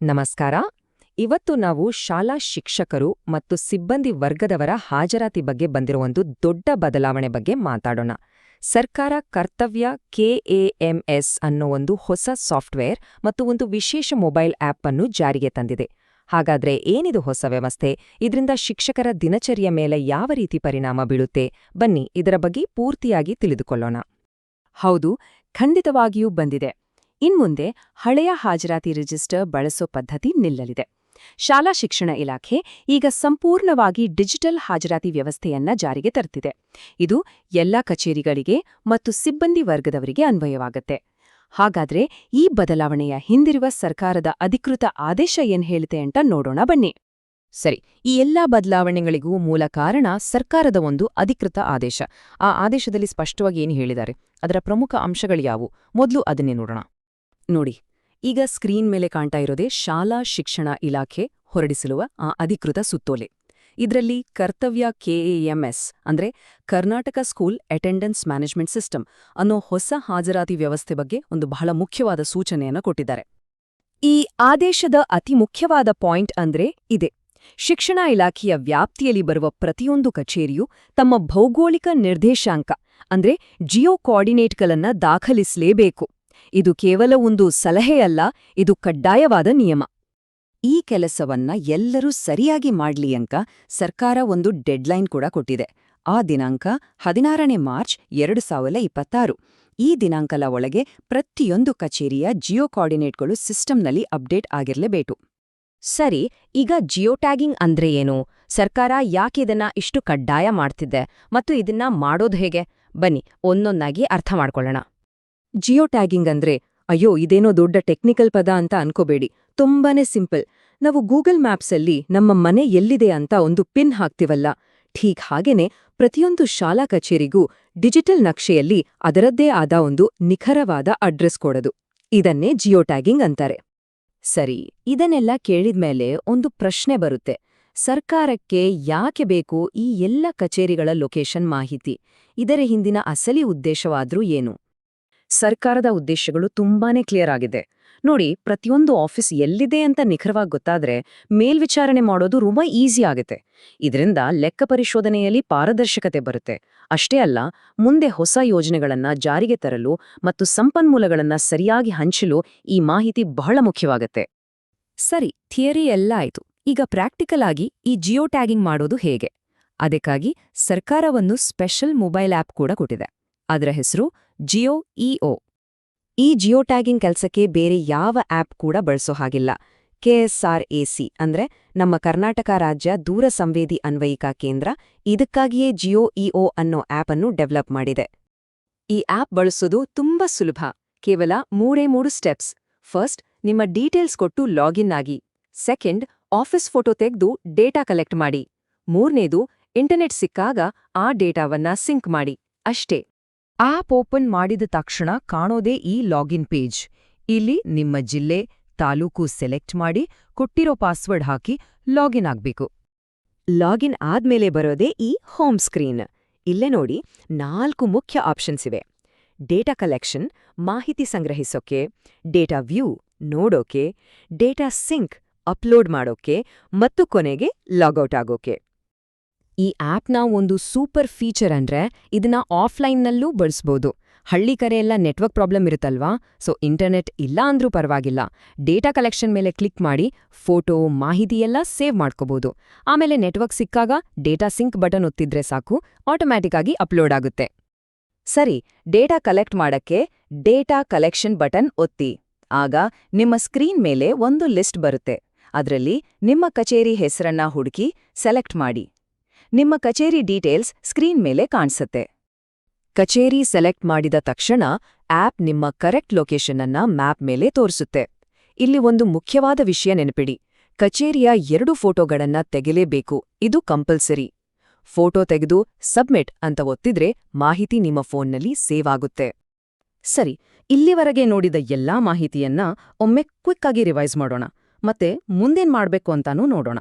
ನಮಸ್ಕಾರ. ಇವತ್ತು ನಾವು ಶಾಲಾ ಶಿಕ್ಷಕರು ಮತ್ತು ಸಿಬ್ಬಂದಿ ವರ್ಗದವರ ಹಾಜರಾತಿ ಬಗ್ಗೆ ಬಂದಿರೋ ಒಂದು ದೊಡ್ಡ ಬದಲಾವಣೆ ಬಗ್ಗೆ ಮಾತಾಡೋಣ. ಸರ್ಕಾರ ಕರ್ತವ್ಯ KAMS ಅನ್ನೋ ಒಂದು ಹೊಸ ಸಾಫ್ಟ್ವೇರ್ ಮತ್ತು ಒಂದು ವಿಶೇಷ ಮೊಬೈಲ್ ಆಪ್ ಅನ್ನು ಜಾರಿಗೆ ತಂದಿದೆ. ಹಾಗಾದ್ರೆ ಏನಿದು ಹೊಸ ವ್ಯವಸ್ಥೆ? ಇದರಿಂದ ಶಿಕ್ಷಕರ ದಿನಚರಿಯ ಮೇಲೆ ಯಾವ ರೀತಿ ಪರಿಣಾಮ ಬೀಳುತ್ತೆ? ಬನ್ನಿ ಇದರ ಬಗ್ಗೆ ಪೂರ್ತಿಯಾಗಿ ತಿಳಿದುಕೊಳ್ಳೋಣ. ಹೌದು, ಖಂಡಿತವಾಗಿಯೂ ಬಂದಿದೆ. ಇನ್ಮುಂದೆ ಹಳೆಯ ಹಾಜರಾತಿ ರಿಜಿಸ್ಟರ್ ಬಳಸೋ ಪದ್ಧತಿ ನಿಲ್ಲಲಿದೆ. ಶಾಲಾ ಶಿಕ್ಷಣ ಇಲಾಖೆ ಈಗ ಸಂಪೂರ್ಣವಾಗಿ ಡಿಜಿಟಲ್ ಹಾಜರಾತಿ ವ್ಯವಸ್ಥೆಯನ್ನ ಜಾರಿಗೆ ತರ್ತಿದೆ. ಇದು ಎಲ್ಲಾ ಕಚೇರಿಗಳಿಗೆ ಮತ್ತು ಸಿಬ್ಬಂದಿ ವರ್ಗದವರಿಗೆ ಅನ್ವಯವಾಗುತ್ತೆ. ಹಾಗಾದ್ರೆ ಈ ಬದಲಾವಣೆಯ ಹಿಂದಿರುವ ಸರ್ಕಾರದ ಅಧಿಕೃತ ಆದೇಶ ಏನ್ ಹೇಳುತ್ತೆ ಅಂತ ನೋಡೋಣ ಬನ್ನಿ. ಸರಿ, ಈ ಎಲ್ಲಾ ಬದಲಾವಣೆಗಳಿಗೂ ಮೂಲ ಕಾರಣ ಸರ್ಕಾರದ ಒಂದು ಅಧಿಕೃತ ಆದೇಶ. ಆ ಆದೇಶದಲ್ಲಿ ಸ್ಪಷ್ಟವಾಗಿ ಏನು ಹೇಳಿದ್ದಾರೆ, ಅದರ ಪ್ರಮುಖ ಅಂಶಗಳ್ಯಾವು? ಮೊದಲು ಅದನ್ನೇ ನೋಡೋಣ. ನೋಡಿ, ಈಗ ಸ್ಕ್ರೀನ್ ಮೇಲೆ ಕಾಣ್ತಾ ಇರೋದೇ ಶಾಲಾ ಶಿಕ್ಷಣ ಇಲಾಖೆ ಹೊರಡಿಸಿರುವ ಆ ಅಧಿಕೃತ ಸುತ್ತೋಲೆ. ಇದರಲ್ಲಿ ಕರ್ತವ್ಯ KAMS ಅಂದ್ರೆ Karnataka school attendance management system ಅನ್ನೋ ಹೊಸ ಹಾಜರಾತಿ ವ್ಯವಸ್ಥೆ ಬಗ್ಗೆ ಒಂದು ಬಹಳ ಮುಖ್ಯವಾದ ಸೂಚನೆಯನ್ನು ಕೊಟ್ಟಿದ್ದಾರೆ. ಈ ಆದೇಶದ ಅತಿ ಮುಖ್ಯವಾದ ಪಾಯಿಂಟ್ ಅಂದ್ರೆ ಇದೆ: ಶಿಕ್ಷಣ ಇಲಾಖೆಯ ವ್ಯಾಪ್ತಿಯಲ್ಲಿ ಬರುವ ಪ್ರತಿಯೊಂದು ಕಚೇರಿಯೂ ತಮ್ಮ ಭೌಗೋಳಿಕ ನಿರ್ದೇಶಾಂಕ ಅಂದ್ರೆ ಜಿಯೋ ಕೋಆರ್ಡಿನೇಟ್ಗಳನ್ನ ದಾಖಲಿಸಲೇಬೇಕು. ಇದು ಕೇವಲ ಒಂದು ಸಲಹೆಯಲ್ಲ, ಇದು ಕಡ್ಡಾಯವಾದ ನಿಯಮ. ಈ ಕೆಲಸವನ್ನ ಎಲ್ಲರೂ ಸರಿಯಾಗಿ ಮಾಡ್ಲಿ ಅಂತ ಸರ್ಕಾರ ಒಂದು ಡೆಡ್ಲೈನ್ ಕೂಡ ಕೊಟ್ಟಿದೆ. ಆ ದಿನಾಂಕ 16ನೇ ಮಾರ್ಚ್ 2026. ಈ ದಿನಾಂಕದ ಒಳಗೆ ಪ್ರತಿಯೊಂದು ಕಚೇರಿಯ ಜಿಯೋ ಕೋಆರ್ಡಿನೇಟ್ಗಳು ಸಿಸ್ಟಂನಲ್ಲಿ ಅಪ್ಡೇಟ್ ಆಗಿರಲೇಬೇಕು. ಸರಿ, ಈಗ ಜಿಯೋ ಟ್ಯಾಗಿಂಗ್ ಅಂದ್ರೆ ಏನು? ಸರ್ಕಾರ ಯಾಕೆ ಇದನ್ನ ಇಷ್ಟು ಕಡ್ಡಾಯ ಮಾಡ್ತಿದೆ ಮತ್ತು ಇದನ್ನ ಮಾಡೋದು ಹೇಗೆ? ಬನ್ನಿ ಒಂದೊಂದಾಗಿ ಅರ್ಥ ಮಾಡ್ಕೊಳ್ಳೋಣ. ಜಿಯೋ ಟ್ಯಾಗಿಂಗ್ ಅಂದ್ರೆ ಅಯ್ಯೋ ಇದೇನೋ ದೊಡ್ಡ ಟೆಕ್ನಿಕಲ್ ಪದ ಅಂತ ಅನ್ಕೋಬೇಡಿ. ತುಂಬಾನೇ ಸಿಂಪಲ್. ನಾವು ಗೂಗಲ್ ಮ್ಯಾಪ್ಸಲ್ಲಿ ನಮ್ಮ ಮನೆ ಎಲ್ಲಿದೆ ಅಂತ ಒಂದು ಪಿನ್ ಹಾಕ್ತಿವಲ್ಲ, ಠೀಕ್ ಹಾಗೇನೆ ಪ್ರತಿಯೊಂದು ಶಾಲಾ ಕಚೇರಿಗೂ ಡಿಜಿಟಲ್ ನಕ್ಷೆಯಲ್ಲಿ ಅದರದ್ದೇ ಆದ ಒಂದು ನಿಖರವಾದ ಅಡ್ರೆಸ್ ಕೊಡೋದು. ಇದನ್ನೇ ಜಿಯೋ ಟ್ಯಾಗಿಂಗ್ ಅಂತಾರೆ. ಸರಿ, ಇದನ್ನೆಲ್ಲ ಕೇಳಿದ್ಮೇಲೆ ಒಂದು ಪ್ರಶ್ನೆ ಬರುತ್ತೆ. ಸರ್ಕಾರಕ್ಕೆ ಯಾಕೆ ಬೇಕು ಈ ಎಲ್ಲ ಕಚೇರಿಗಳ ಲೊಕೇಶನ್ ಮಾಹಿತಿ? ಇದರ ಹಿಂದಿನ ಅಸಲಿ ಉದ್ದೇಶವಾದ್ರೂ ಏನು? ಸರ್ಕಾರದ ಉದ್ದೇಶಗಳು ತುಂಬಾನೇ ಕ್ಲಿಯರ್ ಆಗಿದೆ. ನೋಡಿ, ಪ್ರತಿಯೊಂದು ಆಫೀಸ್ ಎಲ್ಲಿದೆ ಅಂತ ನಿಖರವಾಗಿ ಗೊತ್ತಾದ್ರೆ ಮೇಲ್ವಿಚಾರಣೆ ಮಾಡೋದು ரொம்ப ಈಸಿ ಆಗುತ್ತೆ. ಇದರಿಂದ ಲೆಕ್ಕ ಪರಿಶೋಧನೆಯಲ್ಲಿ ಪಾರದರ್ಶಕತೆ ಬರುತ್ತೆ. ಅಷ್ಟೇ ಅಲ್ಲ, ಮುಂದೆ ಹೊಸ ಯೋಜನೆಗಳನ್ನ ಜಾರಿಗೆ ತರಲು ಮತ್ತು ಸಂಪನ್ಮೂಲಗಳನ್ನ ಸರಿಯಾಗಿ ಹಂಚಲು ಈ ಮಾಹಿತಿ ಬಹಳ ಮುಖ್ಯವಾಗುತ್ತೆ. ಸರಿ, ಥಿಯರಿ ಎಲ್ಲ ಆಯ್ತು. ಈಗ ಪ್ರಾಕ್ಟಿಕಲ್ ಆಗಿ ಈ ಜಿಯೋ ಟ್ಯಾಗಿಂಗ್ ಮಾಡೋದು ಹೇಗೆ? ಅದಕ್ಕಾಗಿ ಸರ್ಕಾರ ಒಂದು ಸ್ಪೆಷಲ್ ಮೊಬೈಲ್ ಆಪ್ ಕೂಡ ಕೊಟ್ಟಿದೆ. ಅದರ ಹೆಸರು ಜಿಯೋ EO. ಈ ಜಿಯೋ ಟ್ಯಾಗಿಂಗ್ ಕೆಲಸಕ್ಕೆ ಬೇರೆ ಯಾವ ಆಪ್ ಕೂಡ ಬಳಸೋ ಹಾಗಿಲ್ಲ. KSRAC ಅಂದ್ರೆ ನಮ್ಮ ಕರ್ನಾಟಕ ರಾಜ್ಯ ದೂರ ಸಂವೇದಿ ಅನ್ವಯಿಕಾ ಕೇಂದ್ರ ಇದಕ್ಕಾಗಿಯೇ ಜಿಯೋ EO ಅನ್ನೋ ಆಪ್ ಅನ್ನು ಡೆವಲಪ್ ಮಾಡಿದೆ. ಈ ಆಪ್ ಬಳಸೋದು ತುಂಬಾ ಸುಲಭ. ಕೇವಲ 3 ಸ್ಟೆಪ್ಸ್. ಫಸ್ಟ್, ನಿಮ್ಮ ಡೀಟೇಲ್ಸ್ ಕೊಟ್ಟು ಲಾಗಿನ್ ಆಗಿ. ಸೆಕೆಂಡ್, ಆಫೀಸ್ ಫೋಟೋ ತೆಗೆದು ಡೇಟಾ ಕಲೆಕ್ಟ್ ಮಾಡಿ. ಮೂರನೇದು, ಇಂಟರ್ನೆಟ್ ಸಿಕ್ಕಾಗ ಆ ಡೇಟಾವನ್ನ ಸಿಂಕ್ ಮಾಡಿ. ಅಷ್ಟೇ. ಆಪ್ ಓಪನ್ ಮಾಡಿದ ತಕ್ಷಣ ಕಾಣೋದೇ ಈ ಲಾಗಿನ್ ಪೇಜ್. ಇಲ್ಲಿ ನಿಮ್ಮ ಜಿಲ್ಲೆ, ತಾಲೂಕು ಸೆಲೆಕ್ಟ್ ಮಾಡಿ ಕೊಟ್ಟಿರೋ ಪಾಸ್ವರ್ಡ್ ಹಾಕಿ ಲಾಗಿನ್ ಆಗ್ಬೇಕು. ಲಾಗಿನ್ ಆದ್ಮೇಲೆ ಬರೋದೇ ಈ ಹೋಮ್ ಸ್ಕ್ರೀನ್. ಇಲ್ಲೇ ನೋಡಿ, 4 ಮುಖ್ಯ ಆಪ್ಷನ್ಸ್ ಇವೆ. ಡೇಟಾ ಕಲೆಕ್ಷನ್, ಮಾಹಿತಿ ಸಂಗ್ರಹಿಸೋಕೆ; ಡೇಟಾ ವ್ಯೂ, ನೋಡೋಕೆ; ಡೇಟಾ ಸಿಂಕ್, ಅಪ್ಲೋಡ್ ಮಾಡೋಕೆ; ಮತ್ತು ಕೊನೆಗೆ ಲಾಗೌಟ್ ಆಗೋಕೆ. ಈ ಆಪ್ನ ಒಂದು ಸೂಪರ್ ಫೀಚರ್ ಅಂದ್ರೆ ಇದನ್ನ ಆಫ್ಲೈನ್ನಲ್ಲೂ ಬಳಸ್ಬೋದು. ಹಳ್ಳಿ ಕರೆ ಎಲ್ಲ ನೆಟ್ವರ್ಕ್ ಪ್ರಾಬ್ಲಮ್ ಇರುತ್ತಲ್ವಾ, ಸೊ ಇಂಟರ್ನೆಟ್ ಇಲ್ಲ ಅಂದ್ರೂ ಪರವಾಗಿಲ್ಲ, ಡೇಟಾ ಕಲೆಕ್ಷನ್ ಮೇಲೆ ಕ್ಲಿಕ್ ಮಾಡಿ ಫೋಟೋ, ಮಾಹಿತಿ ಎಲ್ಲ ಸೇವ್ ಮಾಡ್ಕೋಬಹುದು. ಆಮೇಲೆ ನೆಟ್ವರ್ಕ್ ಸಿಕ್ಕಾಗ ಡೇಟಾ ಸಿಂಕ್ ಬಟನ್ ಒತ್ತಿದ್ರೆ ಸಾಕು, ಆಟೋಮ್ಯಾಟಿಕ್ ಆಗಿ ಅಪ್ಲೋಡ್ ಆಗುತ್ತೆ. ಸರಿ, ಡೇಟಾ ಕಲೆಕ್ಟ್ ಮಾಡಕ್ಕೆ ಡೇಟಾ ಕಲೆಕ್ಷನ್ ಬಟನ್ ಒತ್ತಿ. ಆಗ ನಿಮ್ಮ ಸ್ಕ್ರೀನ್ ಮೇಲೆ ಒಂದು ಲಿಸ್ಟ್ ಬರುತ್ತೆ. ಅದರಲ್ಲಿ ನಿಮ್ಮ ಕಚೇರಿ ಹೆಸರನ್ನ ಹುಡುಕಿ ಸೆಲೆಕ್ಟ್ ಮಾಡಿ. ನಿಮ್ಮ ಕಚೇರಿ ಡೀಟೇಲ್ಸ್ ಸ್ಕ್ರೀನ್ ಮೇಲೆ ಕಾಣಿಸುತ್ತೆ. ಕಚೇರಿ ಸೆಲೆಕ್ಟ್ ಮಾಡಿದ ತಕ್ಷಣ ಆಪ್ ನಿಮ್ಮ ಕರೆಕ್ಟ್ ಲೊಕೇಶನ್ ಅನ್ನ ಮ್ಯಾಪ್ ಮೇಲೆ ತೋರಿಸುತ್ತೆ. ಇಲ್ಲಿ ಒಂದು ಮುಖ್ಯವಾದ ವಿಷಯ ನೆನಪಿಡಿ: ಕಚೇರಿಯ 2 ಫೋಟೋಗಳನ್ನ ತೆಗೆಲೇಬೇಕು. ಇದು ಕಂಪಲ್ಸರಿ. ಫೋಟೋ ತೆಗೆದು ಸಬ್ಮಿಟ್ ಅಂತ ಒತ್ತಿದ್ರೆ ಮಾಹಿತಿ ನಿಮ್ಮ ಫೋನ್ನಲ್ಲಿ ಸೇವ್ ಆಗುತ್ತೆ. ಸರಿ, ಇಲ್ಲಿವರೆಗೆ ನೋಡಿದ ಎಲ್ಲಾ ಮಾಹಿತಿಯನ್ನ ಒಮ್ಮೆ ಕ್ವಿಕ್ ಆಗಿ ರಿವೈಸ್ ಮಾಡೋಣ, ಮತ್ತೆ ಮುಂದೇನ್ ಮಾಡ್ಬೇಕು ಅಂತಾನೂ ನೋಡೋಣ.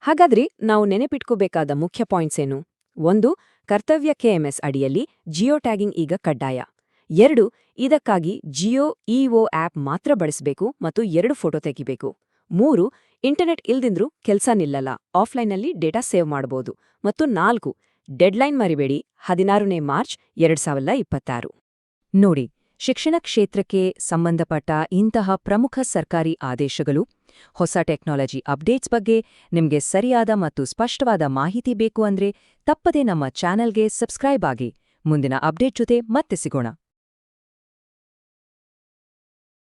ಹಾಗಾದ್ರೆ ನಾವು ನೆನಪಿಟ್ಕೋಬೇಕಾದ ಮುಖ್ಯ ಪಾಯಿಂಟ್ಸ್ ಏನು? 1, ಕರ್ತವ್ಯ KMS ಅಡಿಯಲ್ಲಿ ಜಿಯೋ ಟ್ಯಾಗಿಂಗ್ ಈಗ ಕಡ್ಡಾಯ. 2, ಇದಕ್ಕಾಗಿ ಜಿಯೋ ಇಒ ಆಪ್ ಮಾತ್ರ ಬಳಸಬೇಕು ಮತ್ತು 2 ಫೋಟೋ ತೆಗಿಬೇಕು. 3. ಇಂಟರ್ನೆಟ್ ಇಲ್ದಿದ್ರೂ ಕೆಲ್ಸ ನಿಲ್ಲಲ್ಲ, ಆಫ್ಲೈನ್ನಲ್ಲಿ ಡೇಟಾ ಸೇವ್ ಮಾಡಬಹುದು. ಮತ್ತು 4. ಡೆಡ್ಲೈನ್ ಮರಿಬೇಡಿ, 16ನೇ ಮಾರ್ಚ್ 2026. ನೋಡಿ, ಶಿಕ್ಷಣ ಕ್ಷೇತ್ರಕ್ಕೆ ಸಂಬಂಧಪಟ್ಟ ಇಂತಹ ಪ್ರಮುಖ ಸರ್ಕಾರಿ ಆದೇಶಗಳು, ಹೊಸ ಟೆಕ್ನಾಲಜಿ ಅಪ್ಡೇಟ್ಸ್ ಬಗ್ಗೆ ನಿಮ್ಗೆ ಸರಿಯಾದ ಮತ್ತು ಸ್ಪಷ್ಟವಾದ ಮಾಹಿತಿ ಬೇಕು ಅಂದ್ರೆ ತಪ್ಪದೇ ನಮ್ಮ ಚಾನೆಲ್ಗೆ ಸಬ್ಸ್ಕ್ರೈಬ್ ಆಗಿ. ಮುಂದಿನ ಅಪ್ಡೇಟ್ ಜೊತೆ ಮತ್ತೆ ಸಿಗೋಣ.